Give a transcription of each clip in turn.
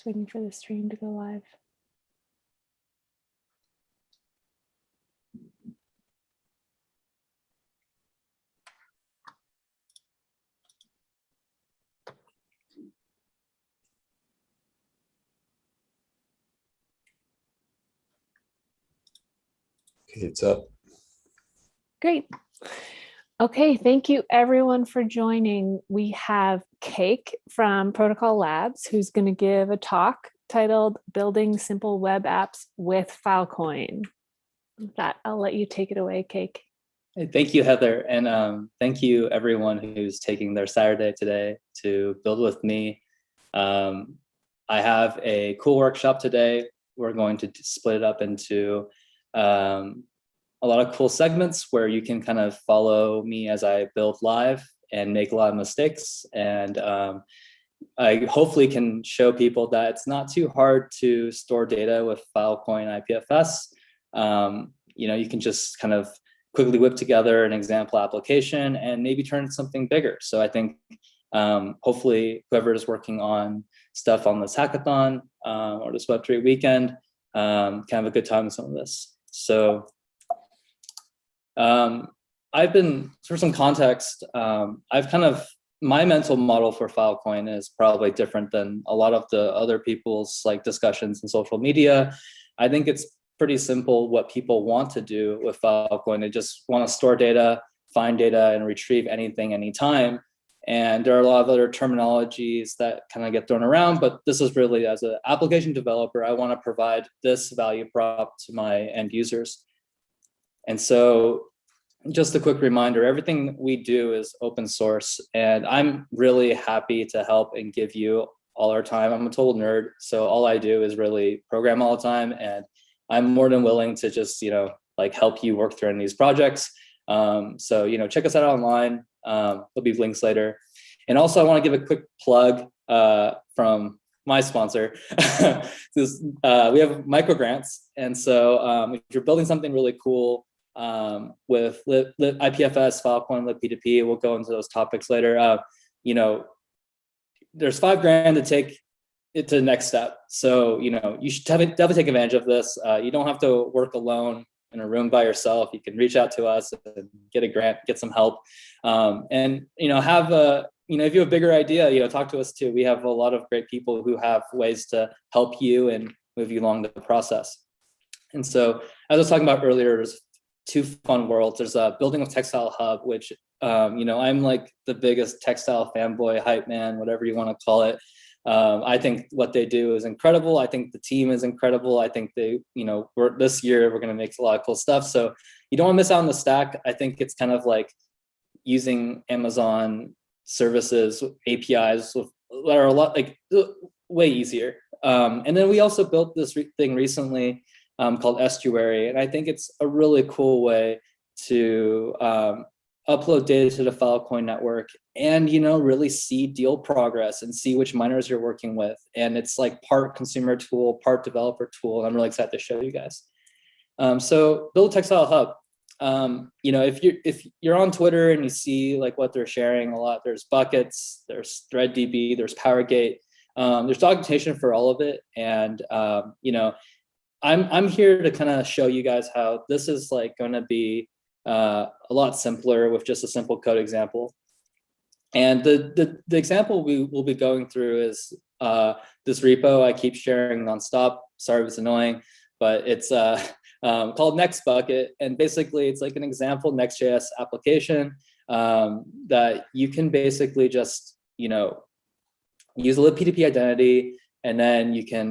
Just waiting for the stream to go live. Okay, it's up. Great. Okay, thank you everyone for joining. We have Cake from Protocol Labs who's going to give a talk titled Building Simple Web Apps with Filecoin. With that, I'll let you take it away, Cake. Hey, thank you, Heather. And thank you everyone who's taking their Saturday today to build with me. I have a cool workshop today. We're going to split it up into a lot of cool segments where you can kind of follow me as I build live and make a lot of mistakes. And I hopefully can show people that it's not too hard to store data with Filecoin IPFS. You can just kind of quickly whip together an example application and maybe turn it into something bigger. So I think hopefully whoever is working on stuff on this hackathon or this Web3 weekend can have a good time with some of this. So I've been, for some context, my mental model for Filecoin is probably different than a lot of the other people's discussions in social media. I think it's pretty simple what people want to do with Filecoin. They just want to store data, find data, and retrieve anything, anytime. And there are a lot of other terminologies that kind of get thrown around, but this is really, as an application developer, I want to provide this value prop to my end users. And so just a quick reminder, everything we do is open source, and I'm really happy to help and give you all our time. I'm a total nerd, so all I do is really program all the time, and I'm more than willing to just, help you work through these projects. So, check us out online. There'll be links later. And also I want to give a quick plug from my sponsor. We have micro grants. And so if you're building something really cool with IPFS, Filecoin, P2P, we'll go into those topics later. There's $5,000 to take it to the next step. So, you should definitely take advantage of this. You don't have to work alone in a room by yourself. You can reach out to us and get a grant, get some help. And, have a, if you have a bigger idea, talk to us too. We have a lot of great people who have ways to help you and move you along the process. And so, as I was talking about earlier, there's two fun worlds. There's a building of Textile Hub, which, I'm like the biggest textile fanboy, hype man, whatever you want to call it. I think what they do is incredible. I think the team is incredible. I think they, this year we're going to make a lot of cool stuff. So you don't want to miss out on the stack. I think it's kind of like using Amazon services, APIs that are a lot way easier. And then we also built this thing recently called Estuary, and I think it's a really cool way to upload data to the Filecoin network and really see deal progress and see which miners you're working with. And it's like part consumer tool, part developer tool. And I'm really excited to show you guys. So build Textile Hub. If you're on Twitter and you see what they're sharing a lot, there's buckets, there's ThreadDB, there's Powergate, there's documentation for all of it. And I'm here to kind of show you guys how this is going to be a lot simpler with just a simple code example. And the example we will be going through is this repo I keep sharing nonstop. Sorry if it's annoying, but it's called Next Bucket. And basically it's like an example Next.js application that you can basically just, use a libp2p identity, and then you can,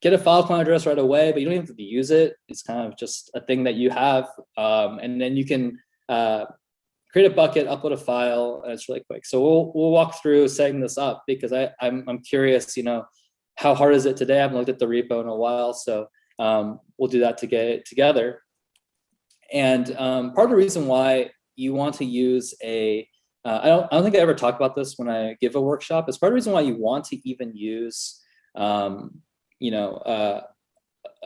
get a Filecoin address right away, but you don't even have to use it. It's kind of just a thing that you have. And then you can create a bucket, upload a file, and it's really quick. So we'll walk through setting this up because I'm curious, how hard is it today? I haven't looked at the repo in a while, so we'll do that to get it together. And part of the reason why you want to use I don't think I ever talk about this when I give a workshop. It's part of the reason why you want to even use a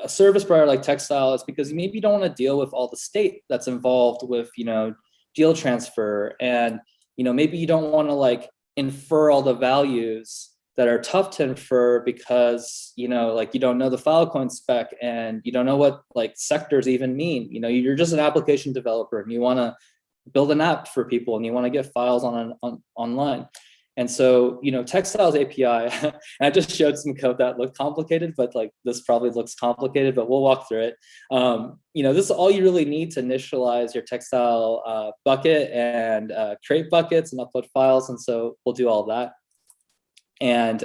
service provider like Textile is because maybe you don't want to deal with all the state that's involved with, deal transfer. And, maybe you don't want to infer all the values that are tough to infer because, you know, like you don't know the Filecoin spec and you don't know what like sectors even mean. You know, you're just an application developer and you want to build an app for people and you want to get files online. And so, you know, Textiles API, I just showed some code that looked complicated, but like this probably looks complicated, but we'll walk through it. You know, this is all you really need to initialize your Textile bucket and create buckets and upload files. And so we'll do all that. And,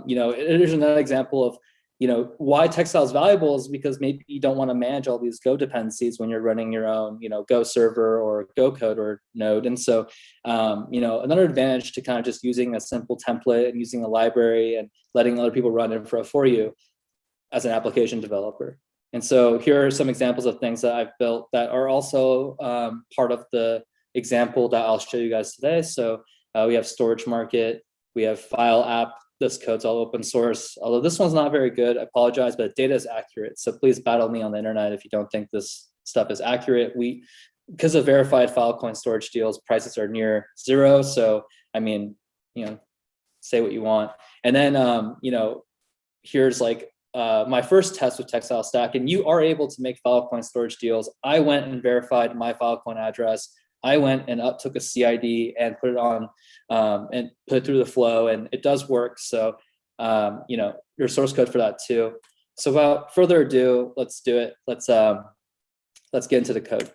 you know, there's another example of, you know, why Textile is valuable is because maybe you don't want to manage all these Go dependencies when you're running your own, you know, Go server or Go code or node. And so, you know, another advantage to kind of just using a simple template and using a library and letting other people run infra for you as an application developer. And so here are some examples of things that I've built that are also part of the example that I'll show you guys today. So we have storage market, we have file app. This code's all open source, although this one's not very good. I apologize, but data is accurate. So please battle me on the internet if you don't think this stuff is accurate. Because of verified Filecoin storage deals, prices are near zero. So, I mean, you know, say what you want. And then, you know, here's like my first test with Textile Stack, and you are able to make Filecoin storage deals. I went and verified my Filecoin address. I went and took a CID and put it on and put it through the flow, and it does work. So, you know, there's source code for that too. So without further ado, let's do it. Let's get into the code.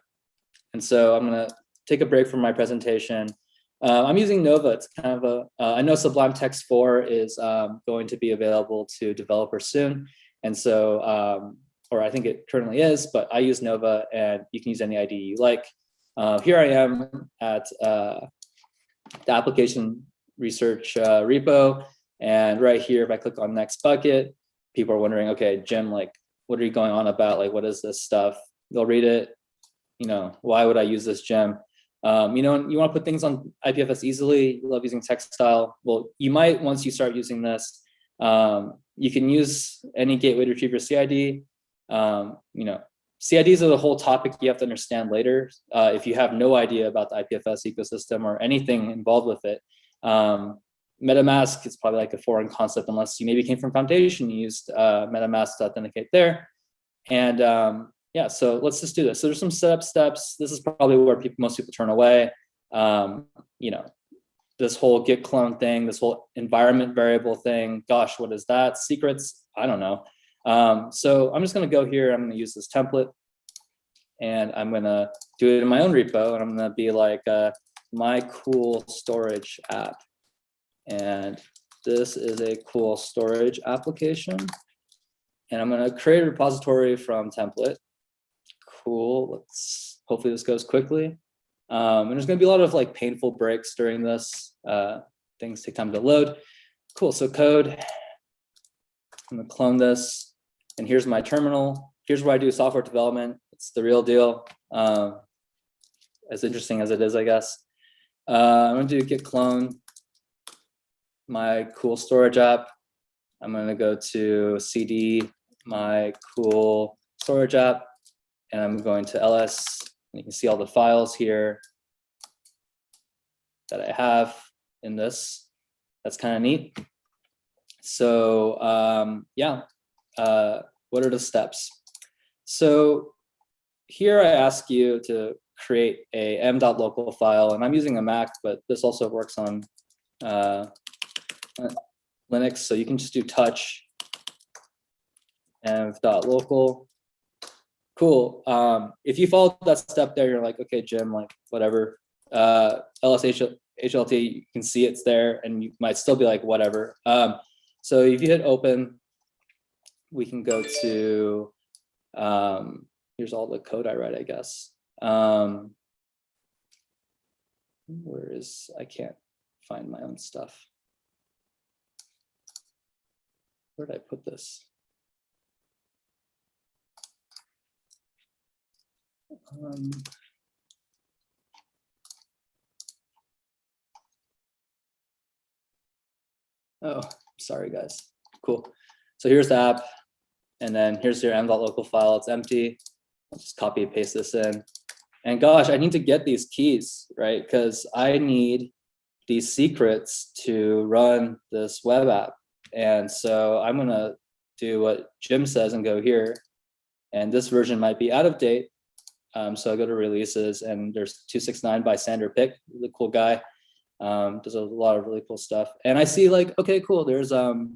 And so I'm gonna take a break from my presentation. I'm using Nova. It's kind of I know Sublime Text 4 is going to be available to developers soon. And so, or I think it currently is, but I use Nova and you can use any IDE you like. Here I am at the application research repo. And right here, if I click on next bucket, people are wondering, okay, Jim, like, what are you going on about? Like, what is this stuff? They'll read it. You know, why would I use this gem? You know, you want to put things on IPFS easily. You love using Textile. Well, you might once you start using this. You can use any gateway to retrieve your CID. You know, CIDs are the whole topic you have to understand later if you have no idea about the IPFS ecosystem or anything involved with it. MetaMask is probably like a foreign concept unless you maybe came from Foundation, you used MetaMask to authenticate there. And yeah, so let's just do this. So there's some setup steps. This is probably where most people turn away. You know, this whole git clone thing, this whole environment variable thing. Gosh, what is that? Secrets? I don't know. So I'm just going to go here. I'm going to use this template and I'm going to do it in my own repo. And I'm going to be like my cool storage app. And this is a cool storage application. And I'm going to create a repository from template. Cool. Let's hopefully this goes quickly. And there's going to be a lot of like painful breaks during this. Things take time to load. Cool. So code. I'm going to clone this. And here's my terminal. Here's where I do software development. It's the real deal. As interesting as it is, I guess. I'm going to do git clone my cool storage app. I'm going to go to CD my cool storage app, and I'm going to ls. And you can see all the files here that I have in this. That's kind of neat. So yeah. What are the steps? So here I ask you to create a m.local file, and I'm using a Mac, but this also works on Linux, so you can just do touch m.local. Cool. If you follow that step there, you're like, okay, Jim, like whatever. LSHLT, you can see it's there, and you might still be like, whatever. So if you hit open, we can go to, here's all the code I write, I guess. Where is, I can't find my own stuff. Where did I put this? Oh, sorry guys. Cool. So here's the app. And then here's your m.local file. It's empty. I'll just copy and paste this in. And gosh, I need to get these keys, right? Because I need these secrets to run this web app. And so I'm gonna do what Jim says and go here. And this version might be out of date. So I go to releases, and there's 269 by Sander Pick, really cool guy. Does a lot of really cool stuff. And I see like, okay, cool. There's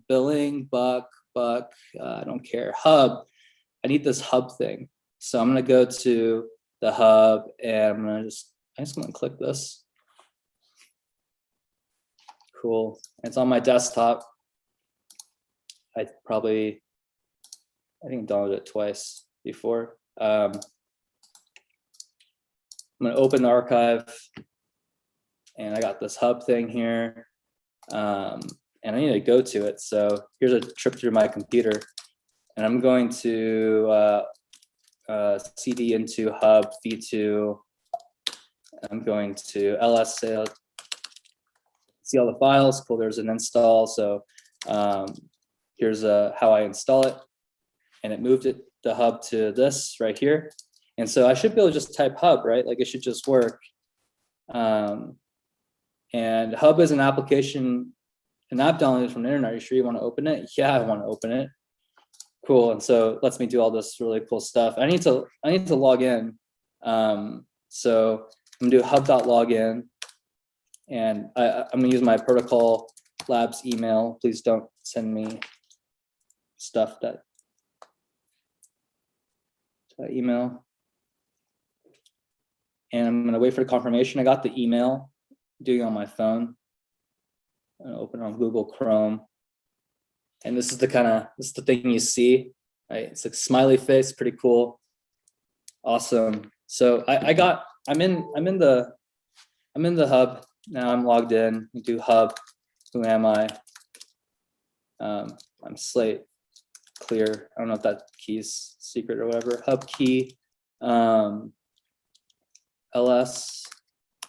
billing, buck, I don't care, hub. I need this hub thing. So I'm gonna go to the hub, and I'm just gonna click this. Cool. It's on my desktop. I think downloaded it twice before. I'm gonna open the archive, and I got this hub thing here, and I need to go to it. So here's a trip through my computer, and I'm going to cd into hub v2. I'm going to ls see all the files. Cool, there's an install. So here's how I install it, and it moved the hub to this right here. And so I should be able to just type hub, right? Like it should just work. And hub is an application, an app downloaded from the internet. Are you sure you want to open it? Yeah, I want to open it. Cool. And so it lets me do all this really cool stuff. I need to log in. So I'm gonna do hub.login, and I'm gonna use my Protocol Labs email. Please don't send me stuff that email. And I'm gonna wait for the confirmation. I got the email, I'm doing it on my phone. I'm gonna open it on Google Chrome. And this is the thing you see, right? It's like smiley face, pretty cool. Awesome. So I'm in the hub. Now I'm logged in. We do hub. Who am I? I'm Slate Clear. I don't know if that key's secret or whatever. Hub key. LS,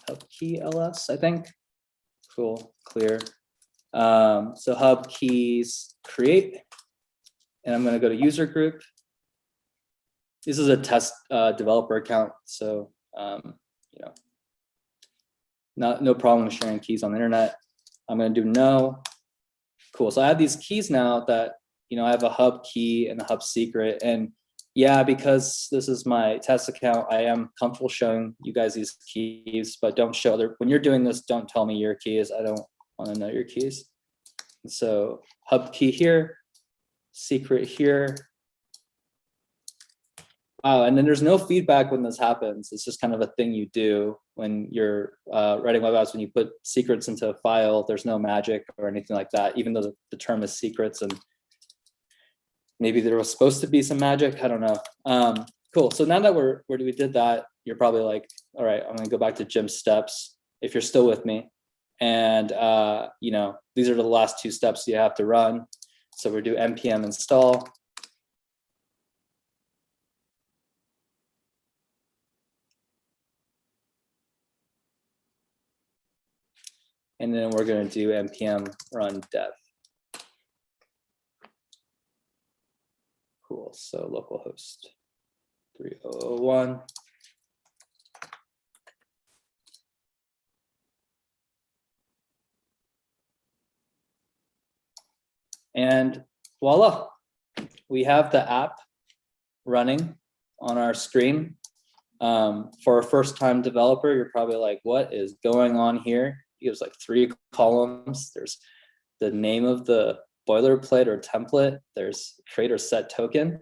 hub key LS, I think. Cool, clear. So hub keys create, and I'm gonna go to user group. This is a test developer account, so no problem sharing keys on the internet. I'm gonna do no. Cool, so I have these keys now that, I have a hub key and a hub secret, and yeah, because this is my test account, I am comfortable showing you guys these keys, but don't show when you're doing this, don't tell me your keys. I don't want to know your keys. So hub key here, secret here. Oh, and then there's no feedback when this happens. It's just kind of a thing you do when you're writing web apps. When you put secrets into a file, there's no magic or anything like that, even though the term is secrets, and maybe there was supposed to be some magic. I don't know. Cool. So now that we did that, you're probably like, all right, I'm gonna go back to Jim's steps if you're still with me. And these are the last two steps you have to run. So we do npm install. And then we're gonna do npm run dev. Cool, so localhost 3001. And voila, we have the app running on our screen. For a first-time developer, you're probably like, what is going on here? It gives like 3 columns. There's the name of the boilerplate or template. There's create or set token.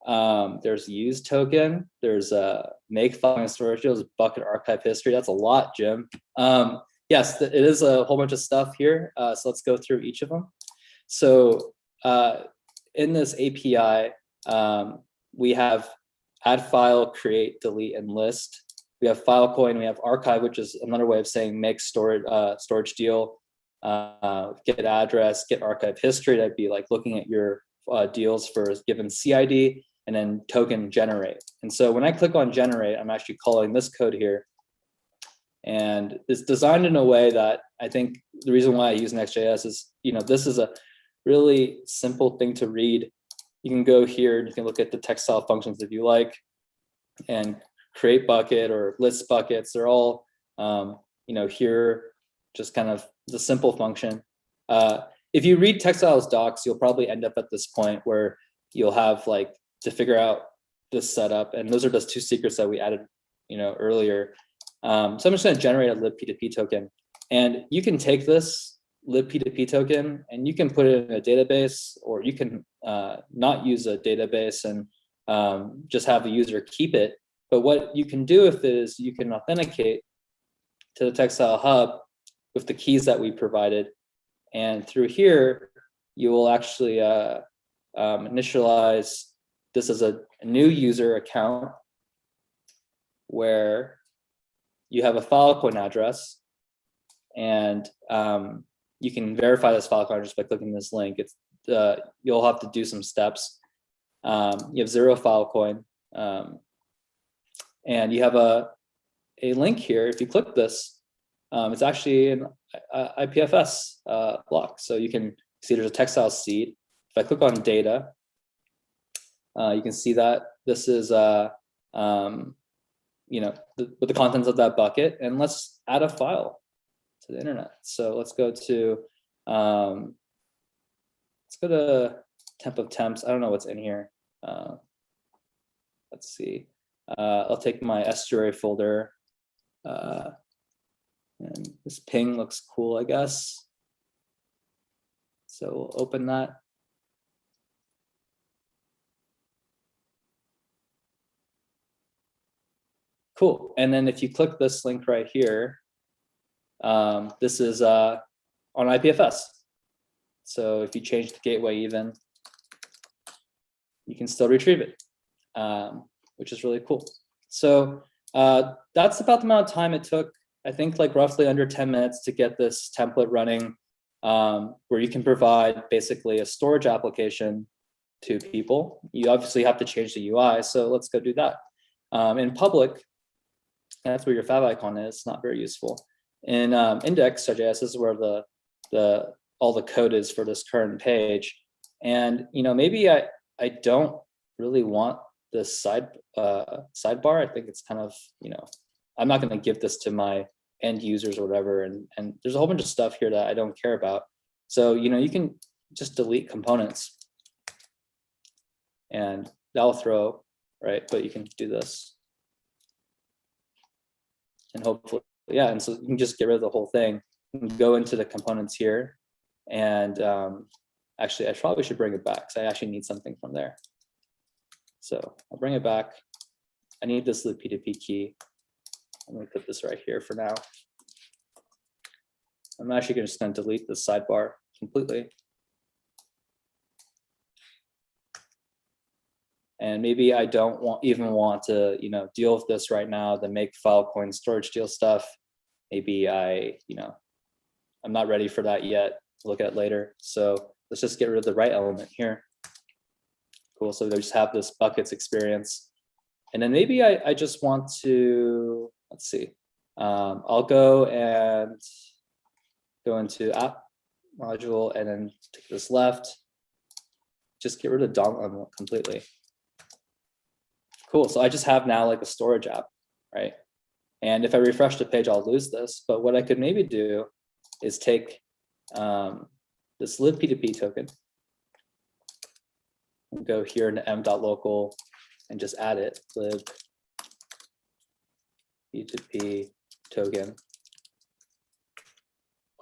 There's use token. There's a make file and storage deals, bucket archive history. That's a lot, Jim. Yes, it is a whole bunch of stuff here. So let's go through each of them. So in this API, we have add file, create, delete, and list. We have Filecoin. We have archive, which is another way of saying make storage deal. Get address, get archive history. That'd be like looking at your deals for a given CID, and then token generate. And so when I click on generate, I'm actually calling this code here. And it's designed in a way that I think the reason why I use Next.js is, this is a really simple thing to read. You can go here and you can look at the textile functions if you like, and create bucket or list buckets. They're all, here, just kind of the simple function. if you read Textile's docs, you'll probably end up at this point where you'll have like to figure out this setup, and those are just 2 secrets that we added, earlier. So I'm just going to generate a libp2p token, and you can take this libp2p token and you can put it in a database, or you can not use a database and just have the user keep it. But what you can do with it is you can authenticate to the Textile Hub with the keys that we provided, and through here you will actually initialize this as a new user account where you have a Filecoin address, and you can verify this Filecoin address by clicking this link. It's you'll have to do some steps. You have 0 Filecoin, and you have a link here. If you click this, it's actually an IPFS block. So you can see there's a textile seed. If I click on data, you can see that this is with the contents of that bucket. And let's add a file to the internet. So let's go to temp of temps. I don't know what's in here. Let's see. I'll take my Estuary folder. And this ping looks cool, I guess. So we'll open that. Cool. And then if you click this link right here, this is on IPFS. So if you change the gateway even, you can still retrieve it, which is really cool. So that's about the amount of time it took. I think like roughly under 10 minutes to get this template running, where you can provide basically a storage application to people. You obviously have to change the UI, so let's go do that. In public, that's where your fav icon is, not very useful. In index.js, this is where all the code is for this current page. And maybe I don't really want this sidebar. I think it's kind of, I'm not going to give this to my end users or whatever. And there's a whole bunch of stuff here that I don't care about. So, you can just delete components and that'll throw, right? But you can do this. And hopefully, yeah. And so you can just get rid of the whole thing. You can go into the components here. And actually, I probably should bring it back because I actually need something from there. So I'll bring it back. I need this libp2p key. I'm going to put this right here for now. I'm actually just going to delete the sidebar completely. And maybe I don't even want to, deal with this right now, the make Filecoin storage deal stuff. Maybe I'm not ready for that yet. Look at it later. So let's just get rid of the right element here. Cool. So they just have this buckets experience. And then maybe I just want to, let's see. I'll go into app module and then take this left. Just get rid of DOM completely. Cool. So I just have now like a storage app, right? And if I refresh the page, I'll lose this. But what I could maybe do is take this libp2p token and go here into m.local and just add it, libp2p token.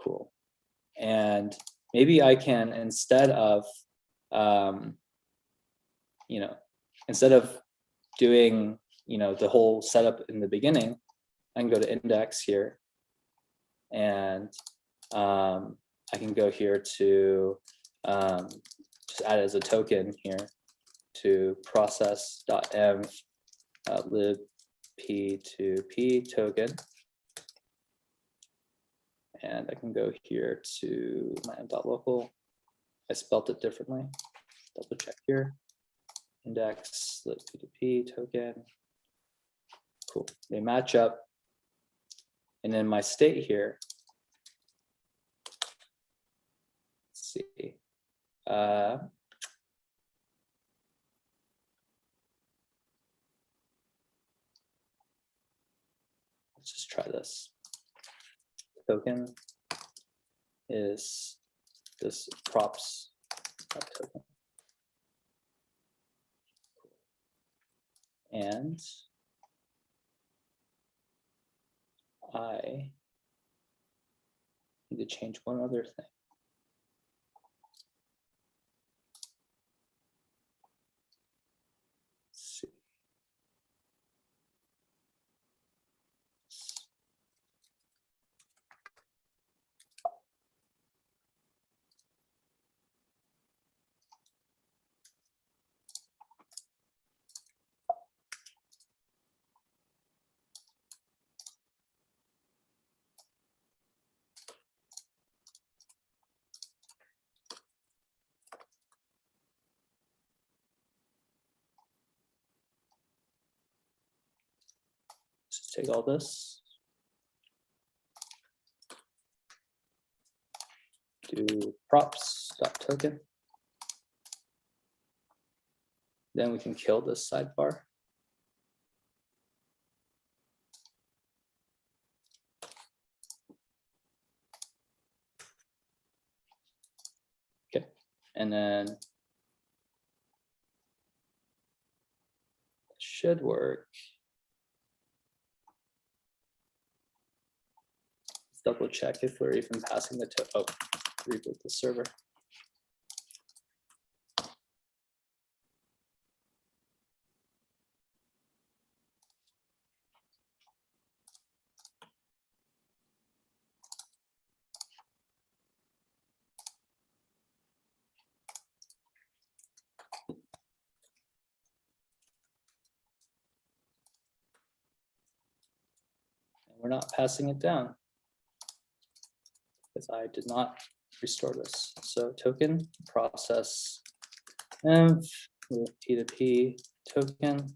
Cool. And maybe I can, instead of doing the whole setup in the beginning, I can go to index here, and I can go here to just add as a token here to process.env libp2p token. And I can go here to my m.local. I spelt it differently. Double check here. Index libp2p token. Cool. They match up. And then my state here. Let's see. Let's just try this. Token is this props token. And I need to change one other thing. Let's see. Just take all this, do props.token. Then we can kill this sidebar. Okay, and then it should work. Let's double check if we're even passing the reboot the server. We're not passing it down because I did not restore this. So token process env P2P token.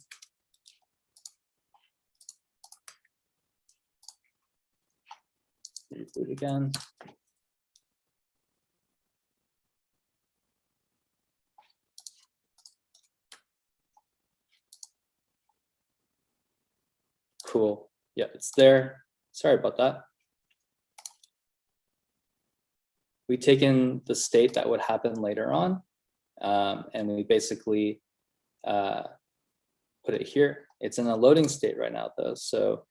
Reboot again. Cool. Yeah, it's there. Sorry about that. We take in the state that would happen later on, and we basically put it here. It's in a loading state right now, though. So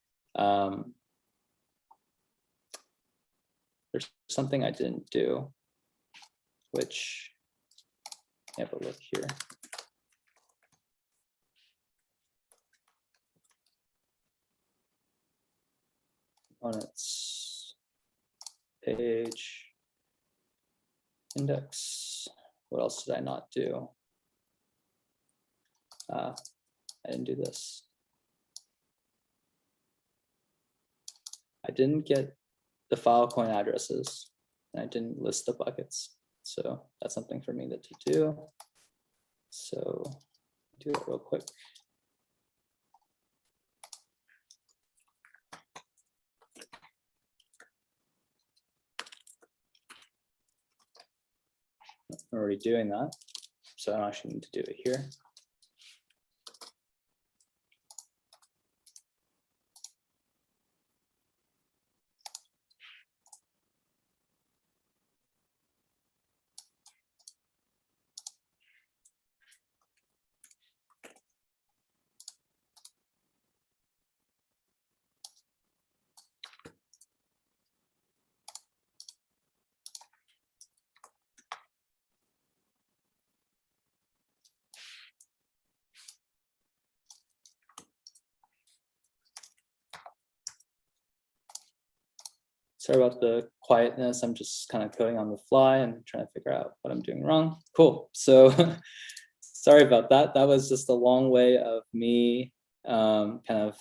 there's something I didn't do, which have a look here. Components, page, index. What else did I not do? I didn't do this. I didn't get the Filecoin addresses, and I didn't list the buckets. So that's something for me to do. So do it real quick. I'm already doing that, so I don't actually need to do it here. Sorry about the quietness. I'm just kind of coding on the fly and trying to figure out what I'm doing wrong. Cool. So sorry about that. That was just a long way of me kind of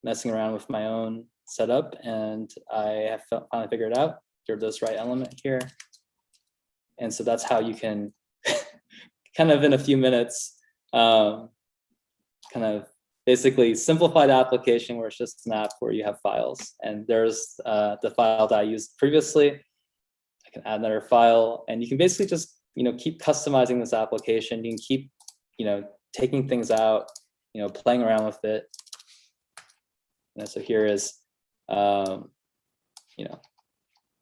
messing around with my own setup, and I have finally figured it out. You're this right element here. And so that's how you can kind of in a few minutes kind of basically simplified application where it's just an app where you have files, and there's the file that I used previously. I can add another file, and you can basically just keep customizing this application. You can keep taking things out, playing around with it. And so here is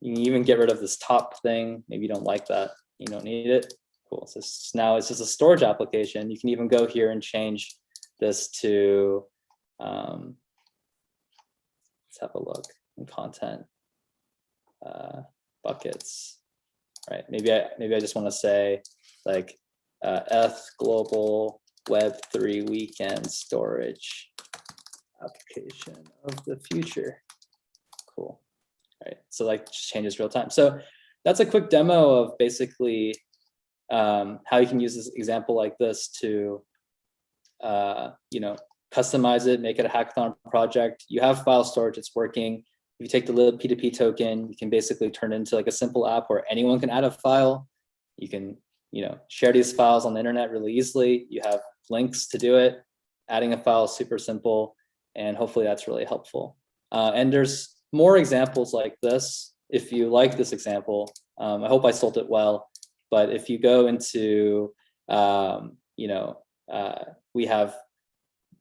You can even get rid of this top thing. Maybe you don't like that. You don't need it. Cool. So now it's just a storage application. You can even go here and change this to, let's have a look in content, buckets, right? Maybe I just want to say like global Web3 weekend storage application of the future. Cool. Right. So like just changes real time. So that's a quick demo of basically how you can use this example like this to, customize it, make it a hackathon project. You have file storage, it's working. If you take the libp2p token, you can basically turn it into like a simple app where anyone can add a file. You can, share these files on the internet really easily. You have links to do it. Adding a file is super simple, and hopefully that's really helpful. And there's more examples like this. If you like this example, I hope I sold it well. But if you go into, we have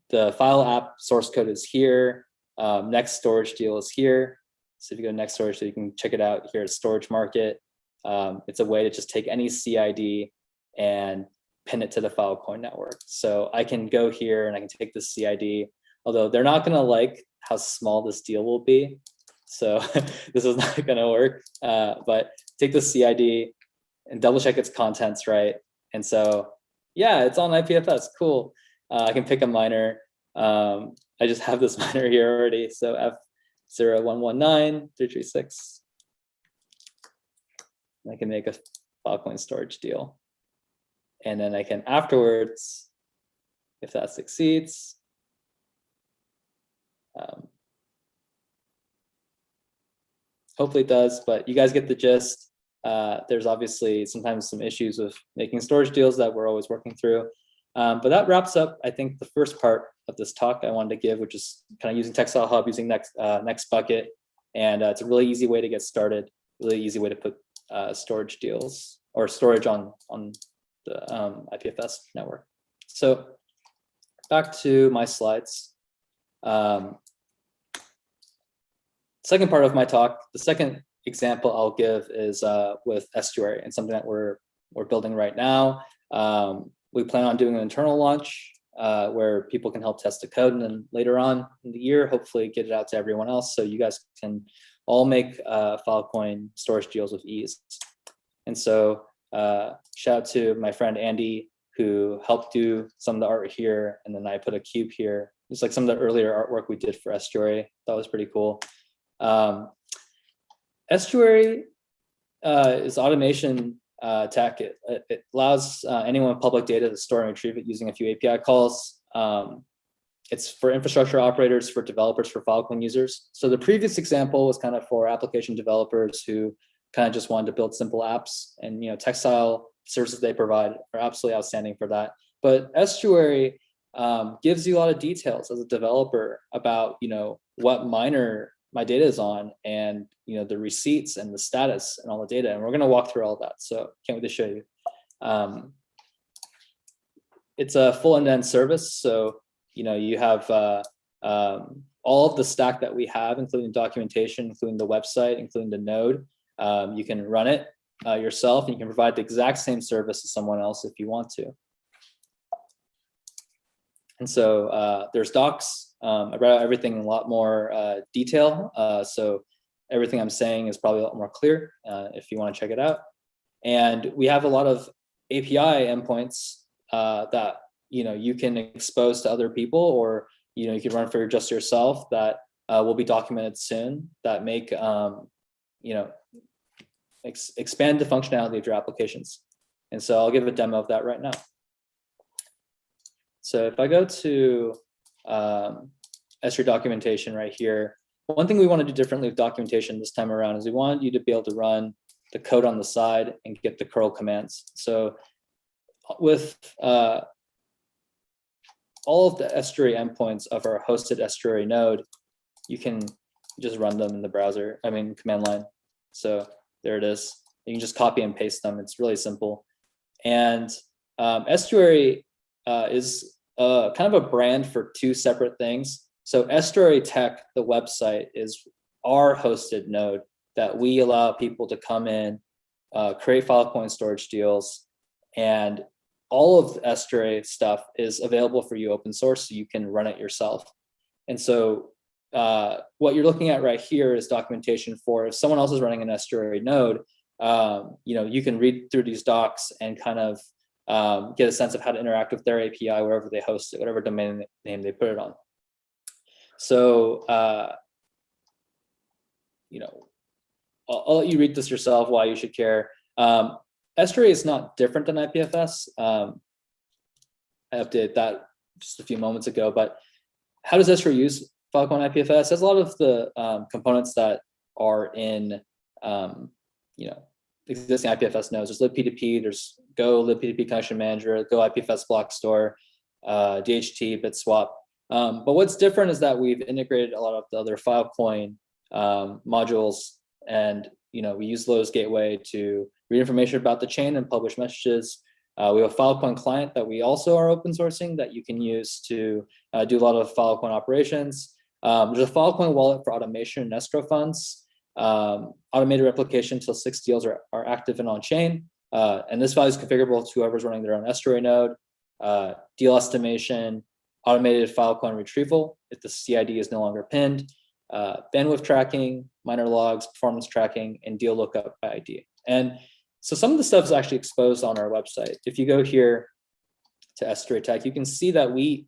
the file app source code is here. Next storage deal is here. So if you go to next storage deal, you can check it out here at Storage Market. It's a way to just take any CID and pin it to the Filecoin network. So I can go here and I can take this CID, although they're not going to like how small this deal will be. So this is not going to work. But take the CID and double check its contents, right? And so, yeah, it's on IPFS. Cool. I can pick a miner. I just have this miner here already. So F0119336. I can make a Filecoin storage deal. And then I can afterwards, if that succeeds, hopefully it does, but you guys get the gist. There's obviously sometimes some issues with making storage deals that we're always working through. But that wraps up, I think, the first part of this talk I wanted to give, which is kind of using Textile Hub, using next bucket. And it's a really easy way to get started, really easy way to put storage deals or storage on the IPFS network. So back to my slides. Second part of my talk, the second example I'll give is with Estuary, and something that we're building right now. We plan on doing an internal launch where people can help test the code, and then later on in the year, hopefully get it out to everyone else so you guys can all make Filecoin storage deals with ease. And so shout out to my friend Andy, who helped do some of the art here, and then I put a cube here. It's like some of the earlier artwork we did for Estuary. That was pretty cool. Estuary is automation tech. It allows anyone with public data to store and retrieve it using a few API calls. It's for infrastructure operators, for developers, for Filecoin users. So the previous example was kind of for application developers who kind of just wanted to build simple apps, and Textile services they provide are absolutely outstanding for that. But Estuary gives you a lot of details as a developer about what miner my data is on, and the receipts and the status and all the data, and we're going to walk through all that. So can't wait to show you. It's a full end-to-end service, so you have all of the stack that we have, including documentation, including the website, including the node. You can run it yourself, and you can provide the exact same service to someone else if you want to. And so there's docs. I read out everything in a lot more detail. So everything I'm saying is probably a lot more clear if you want to check it out. And we have a lot of API endpoints that you can expose to other people, or you can run for just yourself, that will be documented soon, that make expand the functionality of your applications. And so I'll give a demo of that right now. So if I go to Estuary documentation right here, one thing we want to do differently with documentation this time around is we want you to be able to run the code on the side and get the curl commands. So with all of the Estuary endpoints of our hosted Estuary node, you can just run them in the browser, command line. So there it is. You can just copy and paste them. It's really simple. And Estuary is kind of a brand for two separate things. So Estuary Tech, the website, is our hosted node that we allow people to come in, create Filecoin storage deals, and all of the Estuary stuff is available for you open source, so you can run it yourself. And so what you're looking at right here is documentation for if someone else is running an Estuary node, you can read through these docs and kind of get a sense of how to interact with their API wherever they host it, whatever domain name they put it on. So, I'll let you read this yourself, why you should care. Estuary is not different than IPFS. I updated that just a few moments ago, but how does Estuary use Filecoin IPFS? It has a lot of the components that are in, existing IPFS nodes. There's libp2p, there's Go libp2p connection manager, Go IPFS block store, DHT, bitswap. But what's different is that we've integrated a lot of the other Filecoin modules, and we use Lowe's gateway to read information about the chain and publish messages. We have a Filecoin client that we also are open sourcing that you can use to do a lot of Filecoin operations. There's a Filecoin wallet for automation and escrow funds, automated replication until 6 deals are active and on chain. And this value is configurable to whoever's running their own Estuary node. Deal estimation, automated Filecoin retrieval if the CID is no longer pinned, bandwidth tracking, miner logs, performance tracking, and deal lookup by ID. And so some of the stuff is actually exposed on our website. If you go here to Estuary Tech, you can see that we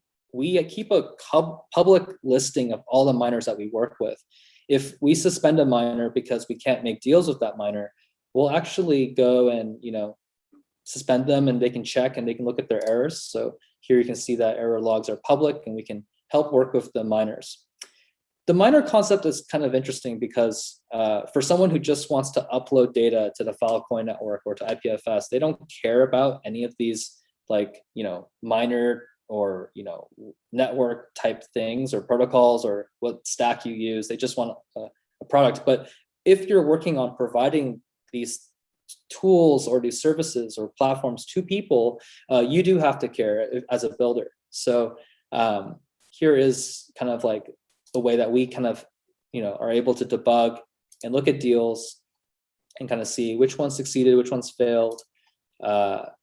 keep a public listing of all the miners that we work with. If we suspend a miner because we can't make deals with that miner, we'll actually go and suspend them, and they can check and they can look at their errors. So here you can see that error logs are public, and we can help work with the miners. The miner concept is kind of interesting because for someone who just wants to upload data to the Filecoin network or to IPFS, they don't care about any of these miner or network type things or protocols or what stack you use. They just want a product. But if you're working on providing these tools or these services or platforms to people, you do have to care as a builder. So here is kind of like the way that we kind of are able to debug and look at deals and kind of see which ones succeeded, which ones failed.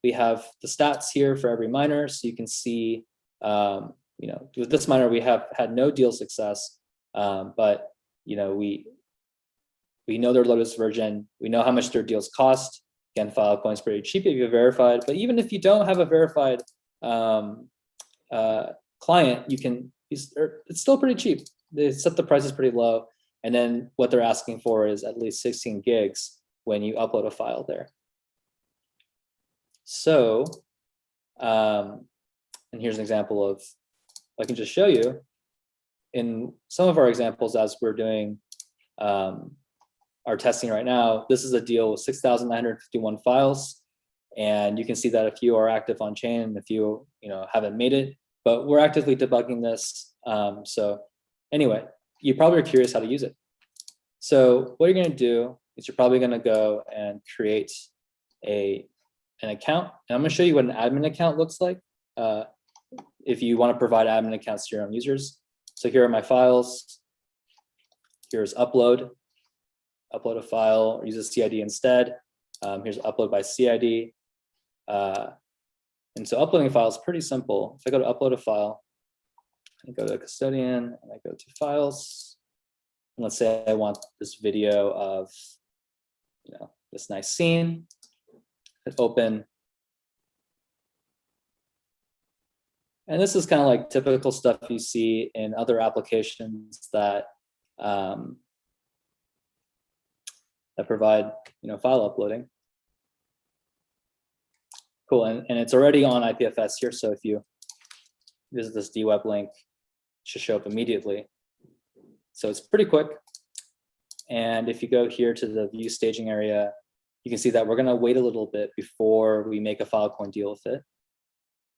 We have the stats here for every miner, so you can see with this miner we have had no deal success, but we know their latest version, we know how much their deals cost. Again, Filecoin is pretty cheap if you're verified, but even if you don't have a verified client, it's still pretty cheap. They set the prices pretty low, and then what they're asking for is at least 16 gigs when you upload a file there. So, and here's an example of, I can just show you in some of our examples as we're doing our testing right now. This is a deal with 6,951 files, and you can see that a few are active on chain and a few haven't made it, but we're actively debugging this. So anyway, you probably are curious how to use it. So what you're going to do is you're probably going to go and create an account, and I'm going to show you what an admin account looks like if you want to provide admin accounts to your own users. So here are my files. Here's upload a file, or use a CID instead. Here's upload by CID. And so uploading a file is pretty simple. If I go to upload a file, I go to custodian and I go to files. And let's say I want this video of this nice scene. Hit open. And this is kind of like typical stuff you see in other applications that that provide file uploading. Cool, and it's already on IPFS here, so if you visit this dweb link, it should show up immediately. So it's pretty quick. And if you go here to the view staging area, you can see that we're going to wait a little bit before we make a Filecoin deal with it.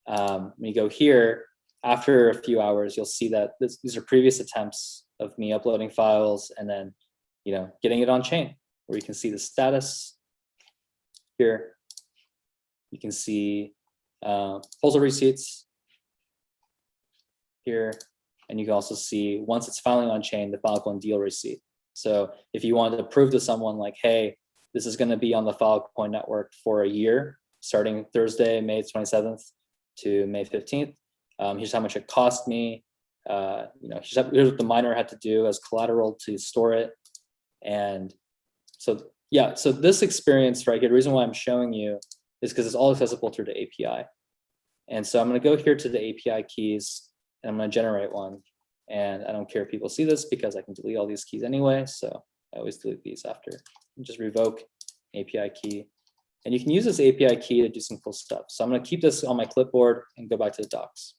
When you go here, after a few hours, you'll see that these are previous attempts of me uploading files and then getting it on chain, where you can see the status here. You can see proposal receipts here, and you can also see once it's finally on chain, the Filecoin deal receipt. So if you wanted to prove to someone like, hey, this is going to be on the Filecoin network for a year, starting Thursday, May 27th to May 15th. Here's how much it cost me. Here's what the miner had to do as collateral to store it. And so, yeah, so this experience right here, the reason why I'm showing you is because it's all accessible through the API. And so I'm going to go here to the API keys, and I'm going to generate one. And I don't care if people see this because I can delete all these keys anyway. So I always delete these after. Just revoke API key. And you can use this API key to do some cool stuff. So I'm going to keep this on my clipboard and go back to the docs.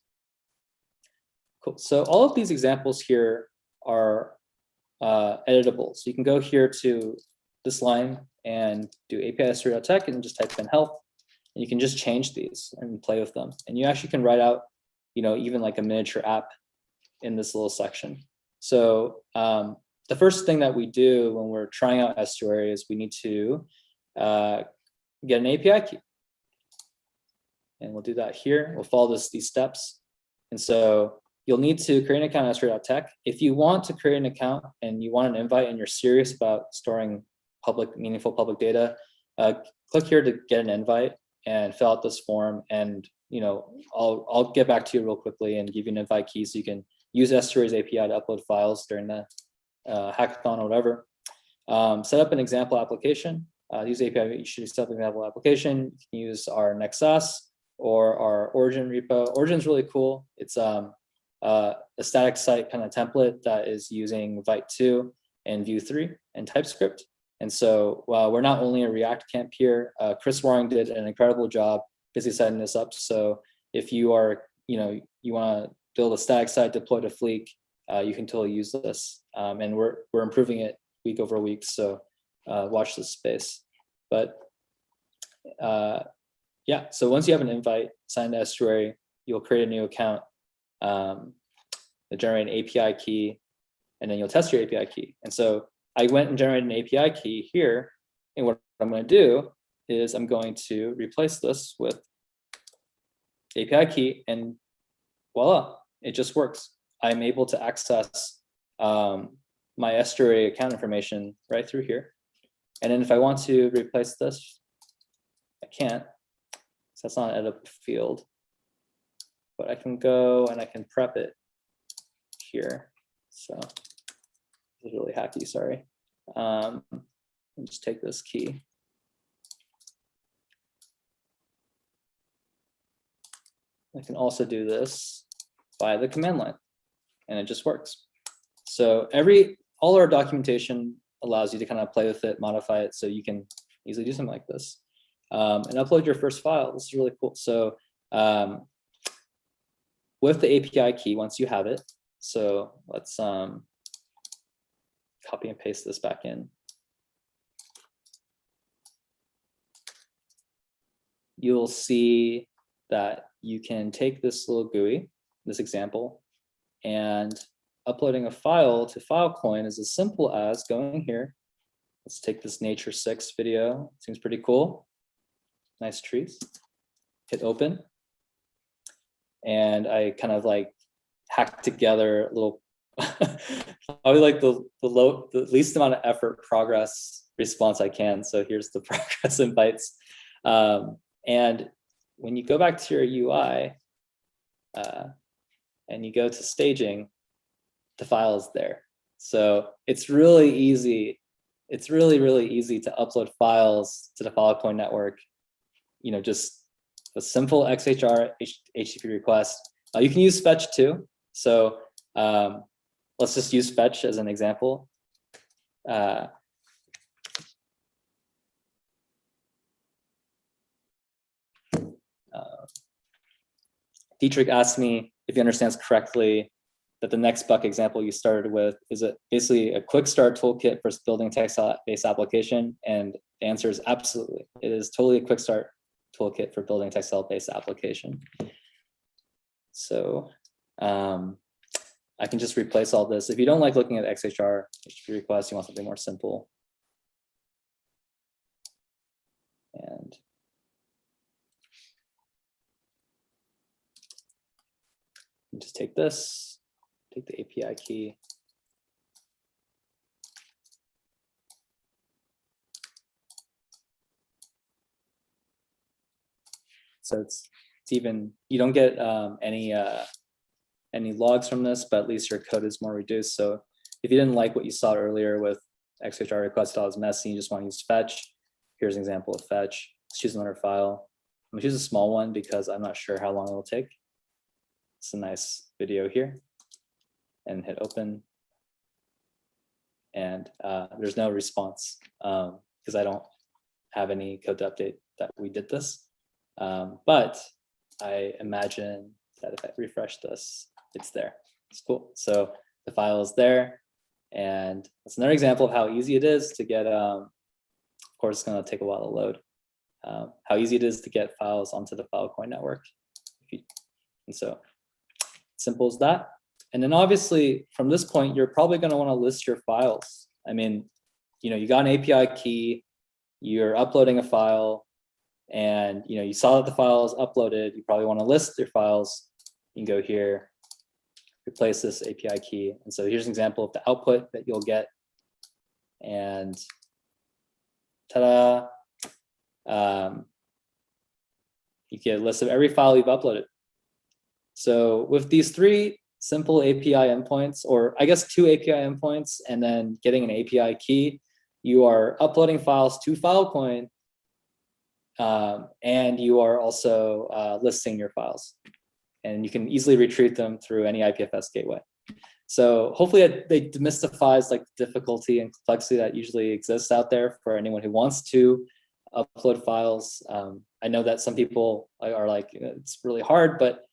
Cool. So all of these examples here are editable. So you can go here to this line and do API Estuary.tech and just type in help. And you can just change these and play with them. And you actually can write out, even like a miniature app in this little section. So the first thing that we do when we're trying out Estuary is we need to get an API key. And we'll do that here. We'll follow these steps. And so you'll need to create an account on Estuary.tech. If you want to create an account and you want an invite and you're serious about storing meaningful public data, click here to get an invite and fill out this form. And I'll get back to you real quickly and give you an invite key so you can use Estuary's API to upload files during the hackathon or whatever. Set up an example application. Use API, you should set up an example application. You can use our Nexus or our Origin repo. Origin's really cool. It's a static site kind of template that is using Vite2 and Vue3 and TypeScript. And so we're not only a React camp here, Chris Waring did an incredible job busy setting this up. So if you are, you want to build a static site deployed to Fleek, you can totally use this. And we're improving it week over week. So watch this space. But yeah, so once you have an invite, sign to Estuary, you'll create a new account, you'll generate an API key, and then you'll test your API key. And so I went and generated an API key here. And what I'm going to do is I'm going to replace this with API key, and voila, it just works. I'm able to access my Estuary account information right through here. And then if I want to replace this, I can't, so that's not an edit field, but I can go and I can prep it here. So this is really hacky, sorry. I'll just take this key. I can also do this by the command line, and it just works. So all our documentation allows you to kind of play with it, modify it, so you can easily do something like this. And upload your first file. This is really cool. So with the API key, once you have it, so let's copy and paste this back in. You'll see that you can take this little GUI, this example, and uploading a file to Filecoin is as simple as going here. Let's take this Nature 6 video. Seems pretty cool. Nice trees. Hit open. And I kind of like hacked together a little, probably like the least amount of effort progress response I can. So here's the progress in bytes. And when you go back to your UI and you go to staging, the file is there. So it's really easy. It's really, really easy to upload files to the Filecoin network. Just a simple XHR HTTP request. You can use fetch too. So let's just use fetch as an example. Dietrich asked me if he understands correctly that the next buck example you started with is basically a quick start toolkit for building textile-based application, and the answer is absolutely. It is totally a quick start toolkit for building textile-based application. So I can just replace all this. If you don't like looking at XHR HTTP requests, you want something more simple. And just take this, take the API key, So it's even, you don't get any logs from this, but at least your code is more reduced. So if you didn't like what you saw earlier with XHR request file is messy, you just want to use fetch. Here's an example of fetch. Let's choose another file. I'm gonna choose a small one because I'm not sure how long it will take. It's a nice video here, and hit open. And there's no response because I don't have any code to update that we did this. But I imagine that if I refresh this, it's there. It's cool. So the file is there. And that's another example of how easy it is to get, of course, it's going to take a while to load, how easy it is to get files onto the Filecoin network. And so simple as that. And then obviously from this point, you're probably going to want to list your files. I mean, you got an API key, you're uploading a file, and you saw that the file is uploaded. You probably want to list your files. You can go here, replace this API key. And so here's an example of the output that you'll get. And ta-da, you get a list of every file you've uploaded. So with these three simple API endpoints, or I guess 2 API endpoints, and then getting an API key, you are uploading files to Filecoin, and you are also listing your files. And you can easily retrieve them through any IPFS gateway. So hopefully they demystifies like the difficulty and complexity that usually exists out there for anyone who wants to upload files. I know that some people are like, it's really hard, but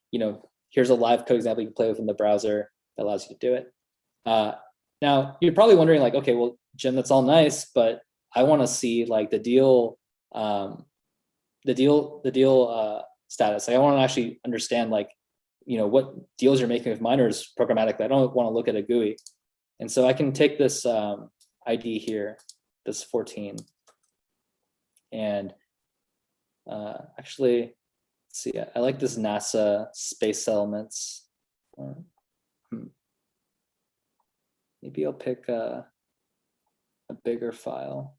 here's a live code example you can play with in the browser that allows you to do it. Now you're probably wondering like, okay, well, Jim, that's all nice, but I want to see like the deal status. Like, I want to actually understand like, what deals you're making with miners programmatically. I don't want to look at a GUI. And so I can take this ID here, this 14, and actually, let's see, I like this NASA space elements. Maybe I'll pick a bigger file.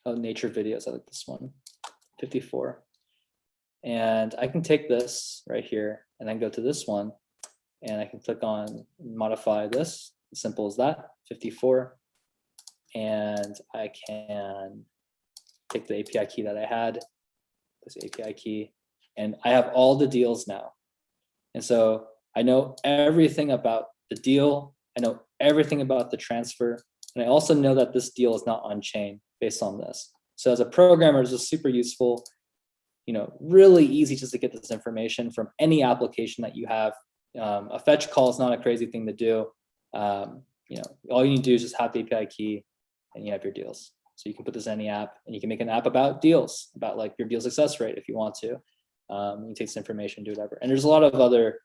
Oh, nature videos, I like this one, 54. And I can take this right here and then go to this one, and I can click on modify this, as simple as that, 54. And I can take the API key that I had, this API key, and I have all the deals now. And so I know everything about the deal. I know everything about the transfer. And I also know that this deal is not on chain based on this. So as a programmer, it's just super useful, really easy just to get this information from any application that you have. A fetch call is not a crazy thing to do. All you need to do is just have the API key and you have your deals. So you can put this in any app, and you can make an app about deals, about like your deal success rate if you want to. You can take this information, do whatever. And there's a lot of other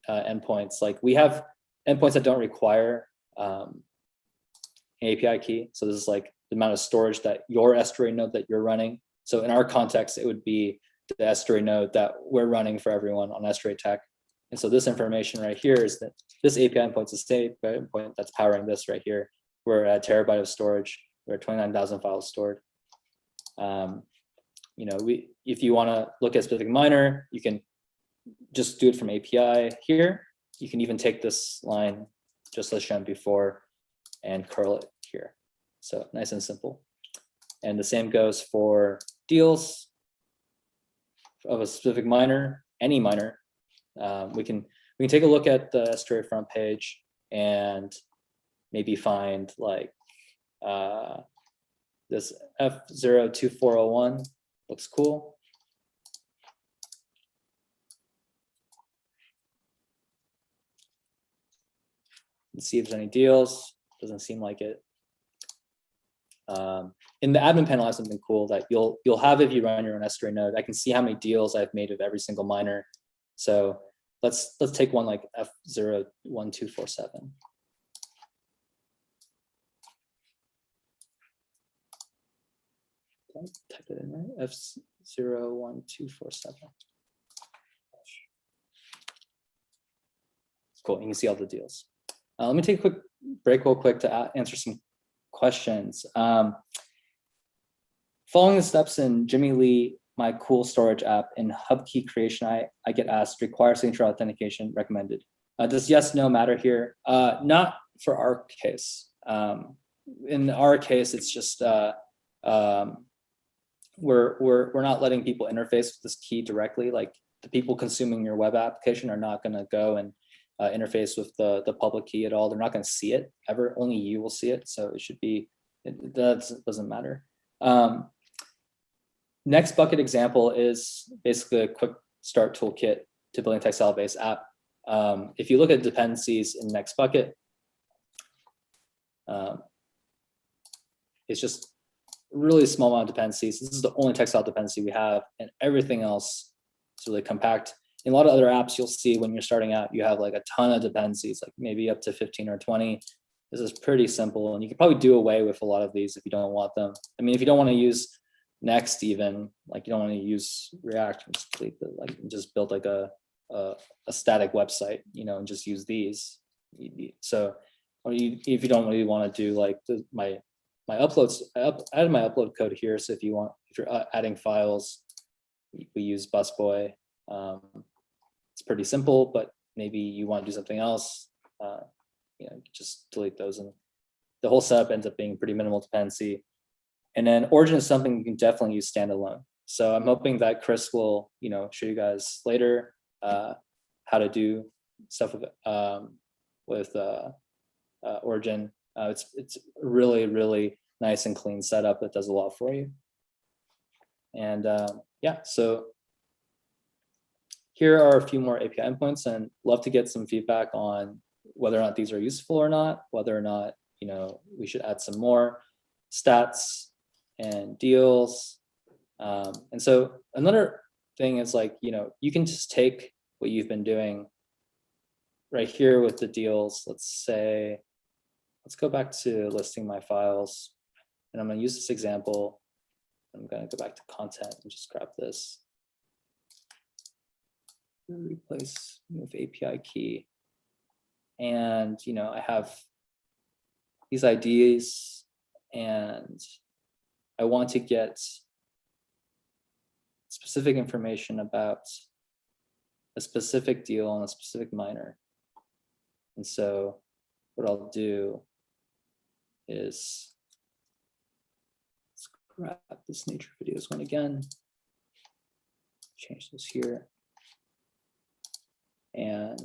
endpoints. Like we have endpoints that don't require an API key. So this is like the amount of storage that your Estuary node that you're running. So in our context, it would be the Estuary node that we're running for everyone on Estuary Tech. And so this information right here is that this API endpoint is a state endpoint that's powering this right here. We're at a terabyte of storage. We're at 29,000 files stored. If you want to look at a specific miner, you can just do it from API here. You can even take this line just as shown before and curl it here. So nice and simple. And the same goes for deals of a specific miner, any miner. We can take a look at the Estuary front page and maybe find like this F02401 looks cool. Let's see if there's any deals. Doesn't seem like it. In the admin panel, I have something cool that you'll have if you run your own Estuary node. I can see how many deals I've made of every single miner. So let's take one like F01247. Type it in right. F01247. Cool. You can see all the deals. Let me take a quick break real quick to answer some questions. Following the steps in Jimmy Lee my cool storage app in hub key creation, I get asked require signature authentication recommended. Does yes, no matter here? Not for our case. In our case, it's just we're not letting people interface with this key directly. Like the people consuming your web application are not going to go and interface with the public key at all. They're not going to see it ever. Only you will see it. So it should be, that doesn't matter. Next bucket example is basically a quick start toolkit to building Textile-based app. If you look at dependencies in next bucket, it's just really small amount of dependencies. This is the only Textile dependency we have, and everything else is really compact. In a lot of other apps, you'll see when you're starting out, you have like a ton of dependencies, like maybe up to 15 or 20. This is pretty simple, and you can probably do away with a lot of these if you don't want them. I mean, if you don't want to use Next, even like you don't want to use React, just delete the, like just build like a static website, you know, and just use these. So, or if you don't really want to do like my uploads, I added my upload code here. So if you're adding files, we use busboy. It's pretty simple, but maybe you want to do something else. You know, just delete those, and the whole setup ends up being pretty minimal dependency. And then origin is something you can definitely use standalone. So I'm hoping that Chris will, you know, show you guys later how to do stuff with origin. It's really nice and clean setup that does a lot for you. And yeah, so here are a few more API endpoints, and love to get some feedback on whether or not these are useful or not, whether or not, you know, we should add some more stats and deals. And so another thing is like, you know, you can just take what you've been doing right here with the deals. Let's say, let's go back to listing my files, and I'm going to use this example. I'm going to go back to content and just grab this. Replace with API key. And, you know, I have these IDs, and I want to get specific information about a specific deal on a specific miner. And so what I'll do is, let's grab this nature videos one again, change this here, and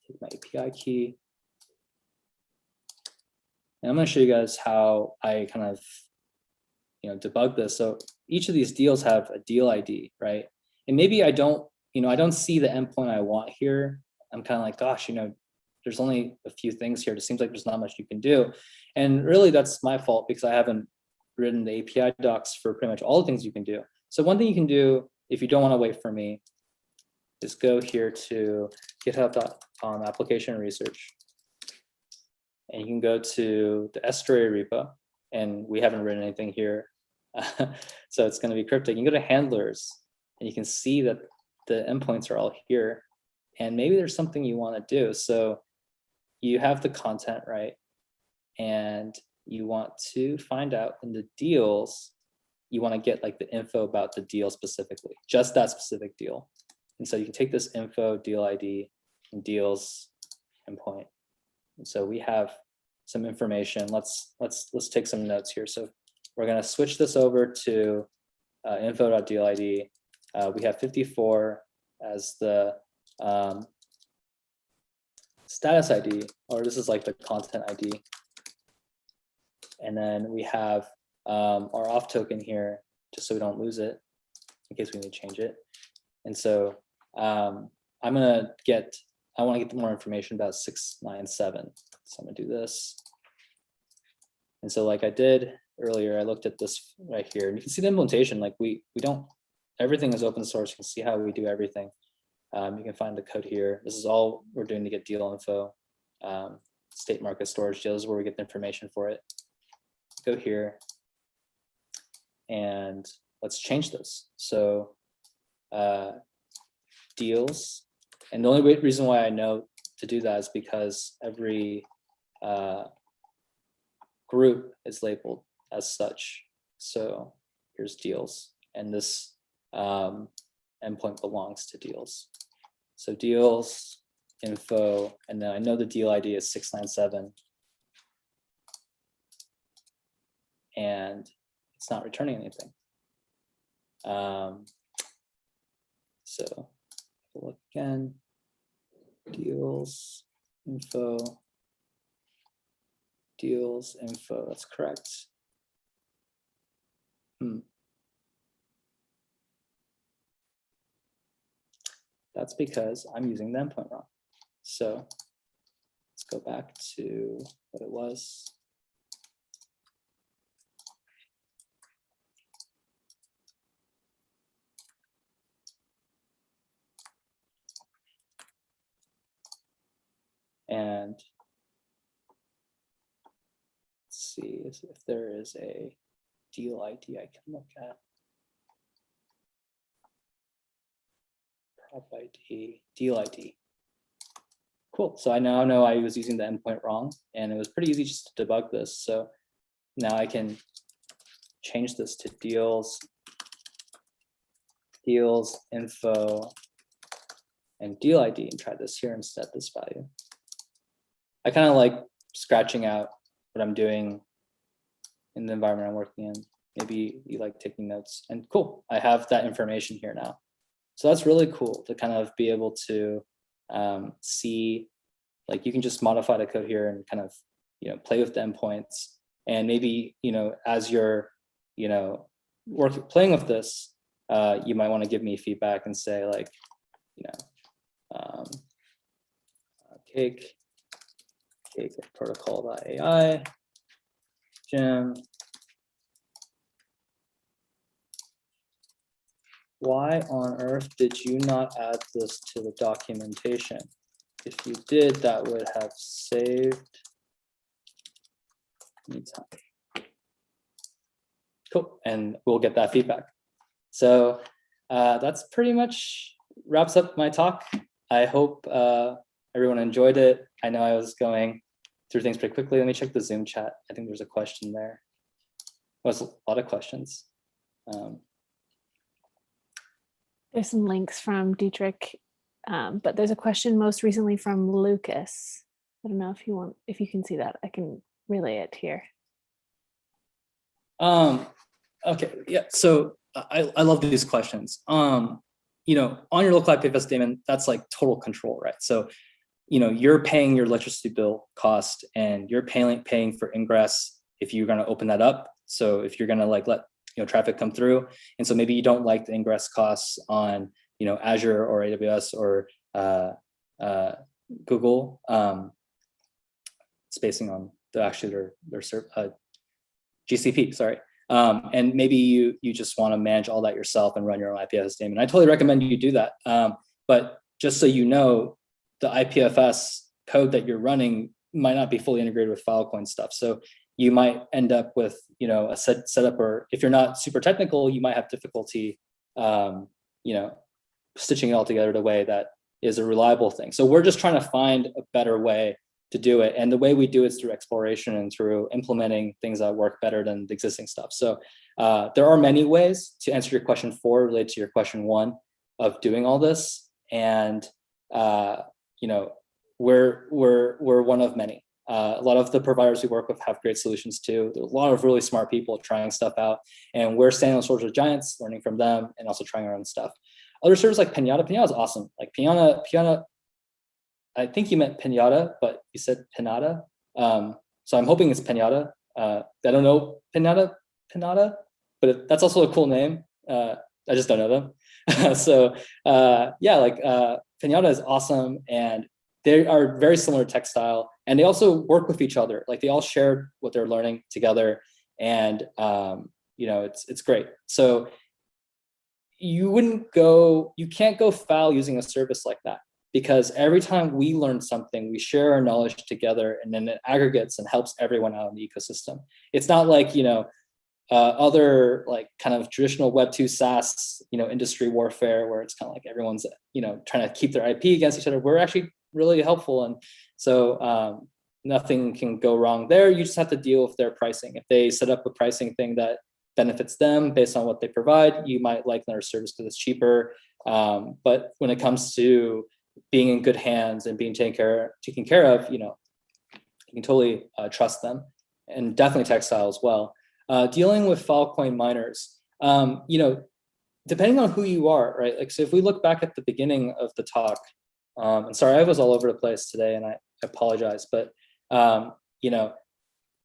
take my API key. And I'm going to show you guys how I kind of, you know, debug this. So each of these deals have a deal ID, right? And maybe I don't, you know, I don't see the endpoint I want here. I'm kind of like, gosh, you know, there's only a few things here. It seems like there's not much you can do. And really that's my fault, because I haven't written the API docs for pretty much all the things you can do. So one thing you can do, if you don't want to wait for me, is go here to github.com application research. And you can go to the Estuary repo, and we haven't written anything here. So it's going to be cryptic. You can go to handlers, and you can see that the endpoints are all here. And maybe there's something you want to do. So you have the content, right? And you want to find out in the deals, you want to get like the info about the deal specifically, just that specific deal. And so you can take this info, deal ID, and deals endpoint. And so we have some information. Let's take some notes here. So we're going to switch this over to info.dealid. We have 54 as the status ID, or this is like the content ID. And then we have our off token here, just so we don't lose it in case we need to change it. And so I want to get more information about 697. So I'm gonna do this. And so like I did earlier, I looked at this right here, and you can see the implementation. Like we don't, everything is open source. You can see how we do everything. You can find the code here. This is all we're doing to get deal info. State market storage deals is where we get the information for it. Go here, and let's change this. So deals, and the only reason why I know to do that is because every group is labeled as such. So here's deals, and this endpoint belongs to deals. So deals, info, and then I know the deal ID is 697. And it's not returning anything. So look again, deals, info, that's correct. That's because I'm using the endpoint wrong. So let's go back to what it was. And let's see if there is a deal ID I can look at. Prop ID, deal ID. Cool. So I now know I was using the endpoint wrong, and it was pretty easy just to debug this. So now I can change this to deals, info, and deal ID, and try this here instead, this value. I kind of like scratching out what I'm doing in the environment I'm working in. Maybe you like taking notes, and cool, I have that information here now. So that's really cool to kind of be able to see, like you can just modify the code here and kind of, play with the endpoints. And maybe, as you're, playing with this, you might want to give me feedback and say like, cake protocol.ai, Jim, why on earth did you not add this to the documentation? If you did, that would have saved me time. Cool, and we'll get that feedback. So that's pretty much wraps up my talk. I hope everyone enjoyed it. I know I was going through things pretty quickly. Let me check the Zoom chat. I think there's a question there. There's a lot of questions. There's some links from Dietrich, but there's a question most recently from Lucas. I don't know if you can see that. I can relay it here. Okay, yeah. So I love these questions. On your local IPFS daemon, that's like total control, right? So you're paying your electricity bill cost, and you're paying for ingress if you're going to open that up. So if you're going to like let traffic come through, and so maybe you don't like the ingress costs on Azure or AWS or Google, spacing on their GCP, sorry. And maybe you just want to manage all that yourself and run your own IPFS daemon. I totally recommend you do that. But just so you know, the IPFS code that you're running might not be fully integrated with Filecoin stuff. So you might end up with a setup, or if you're not super technical, you might have difficulty stitching it all together in a way that is a reliable thing. So we're just trying to find a better way to do it. And the way we do it is through exploration and through implementing things that work better than the existing stuff. So there are many ways to answer your question 4 related to your question 1 of doing all this. And we're one of many. A lot of the providers we work with have great solutions too. There's a lot of really smart people trying stuff out, and we're standing on the shoulders of giants, learning from them, and also trying our own stuff. Other servers like Pinata is awesome. Like Pinata, I think you meant Pinata, but you said Pinata. So I'm hoping it's Pinata. I don't know Pinata, but that's also a cool name. I just don't know them. So yeah, like Pinata is awesome, and they are very similar to Textile, and they also work with each other. Like they all shared what they're learning together, and it's great. So you can't go foul using a service like that, because every time we learn something, we share our knowledge together, and then it aggregates and helps everyone out in the ecosystem. It's not like other like kind of traditional Web 2 SaaS industry warfare, where it's kind of like everyone's trying to keep their IP against each other. We're actually really helpful, and so nothing can go wrong there. You just have to deal with their pricing. If they set up a pricing thing that benefits them based on what they provide. You might like their service because it's cheaper. But when it comes to being in good hands and being taken care of, you can totally trust them, and definitely Textile as well. Dealing with Filecoin miners, depending on who you are, right? Like, so if we look back at the beginning of the talk, and sorry, I was all over the place today, and I apologize, but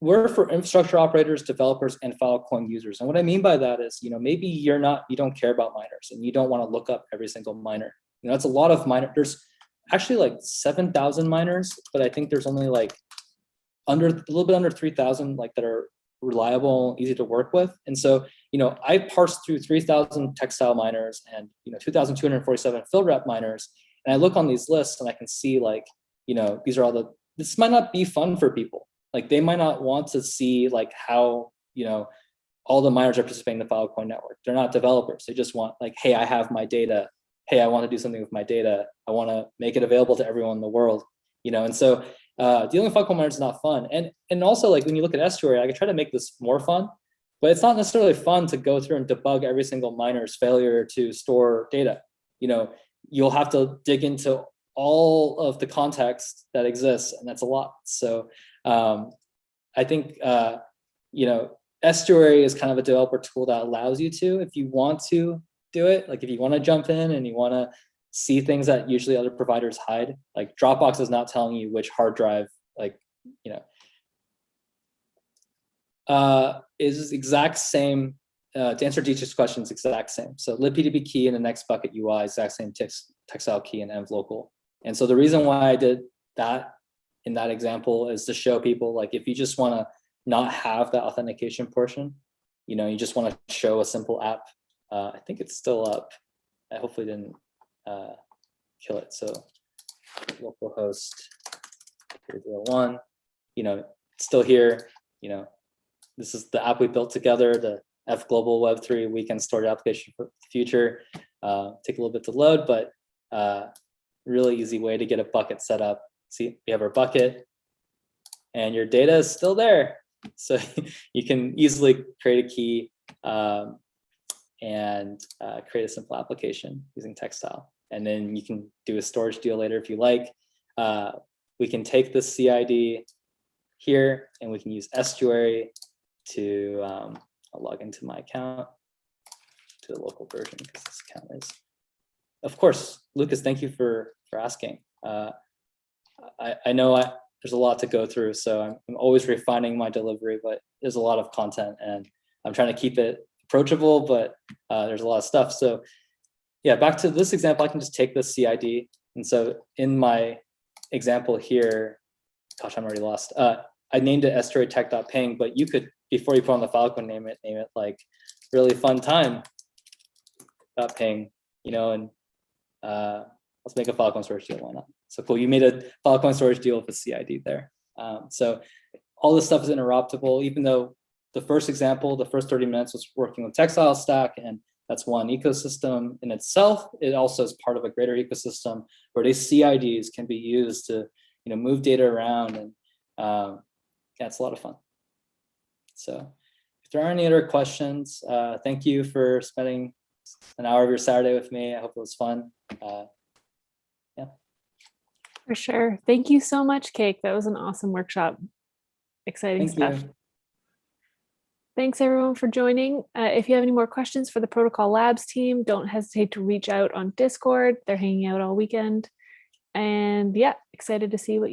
we're for infrastructure operators, developers, and Filecoin users. And what I mean by that is, maybe you don't care about miners and you don't want to look up every single miner. It's a lot of miners. There's actually like 7,000 miners, but I think there's only like a little bit under 3,000 like that are reliable, easy to work with. And so, I parsed through 3,000 Textile miners and 2,247 FilRep miners, and I look on these lists and I can see like, these are this might not be fun for people. Like, they might not want to see like how, all the miners are participating in the Filecoin network. They're not developers. They just want like, hey, I have my data. Hey, I want to do something with my data. I want to make it available to everyone in the world, and so dealing with Filecoin miners is not fun. And also, like, when you look at Estuary, I could try to make this more fun, but it's not necessarily fun to go through and debug every single miner's failure to store data. You'll have to dig into all of the context that exists, and that's a lot. So I think Estuary is kind of a developer tool that allows you to, if you want to do it, like if you want to jump in and you want to see things that usually other providers hide, like Dropbox is not telling you which hard drive, is exact same. To answer Dietrich's question, it's exact same. So libpdb key in the next bucket UI, exact same Textile key and env local. And so the reason why I did that in that example is to show people, like, if you just want to not have that authentication portion, you just want to show a simple app. I think it's still up. I hopefully didn't kill it. So localhost 001, it's still here. This is the app we built together, the F Global Web3 weekend storage application for the future. Take a little bit to load, but really easy way to get a bucket set up. See, we have our bucket and your data is still there. So you can easily create a key and create a simple application using Textile. And then you can do a storage deal later if you like. We can take this CID here and we can use Estuary to I'll log into my account to the local version because this account is, of course, Lucas, thank you for asking. I know there's a lot to go through, so I'm always refining my delivery, but there's a lot of content and I'm trying to keep it approachable, but there's a lot of stuff. So yeah, back to this example, I can just take this CID. And so in my example here, gosh, I'm already lost. I named it estuary tech.ping, but you could, before you put on the Filecoin, name it like really fun time .ping, and let's make a Filecoin storage deal. Why not? So cool. You made a Filecoin storage deal with a CID there. So all this stuff is interoperable, even though the first example, the first 30 minutes was working with Textile Stack, and that's one ecosystem in itself. It also is part of a greater ecosystem where these CIDs can be used to, move data around, and yeah, it's a lot of fun. So if there are any other questions, thank you for spending an hour of your Saturday with me. I hope it was fun. Yeah. For sure. Thank you so much, Cake. That was an awesome workshop. Exciting stuff. Thanks everyone for joining. If you have any more questions for the Protocol Labs team, don't hesitate to reach out on Discord. They're hanging out all weekend. And yeah, excited to see what you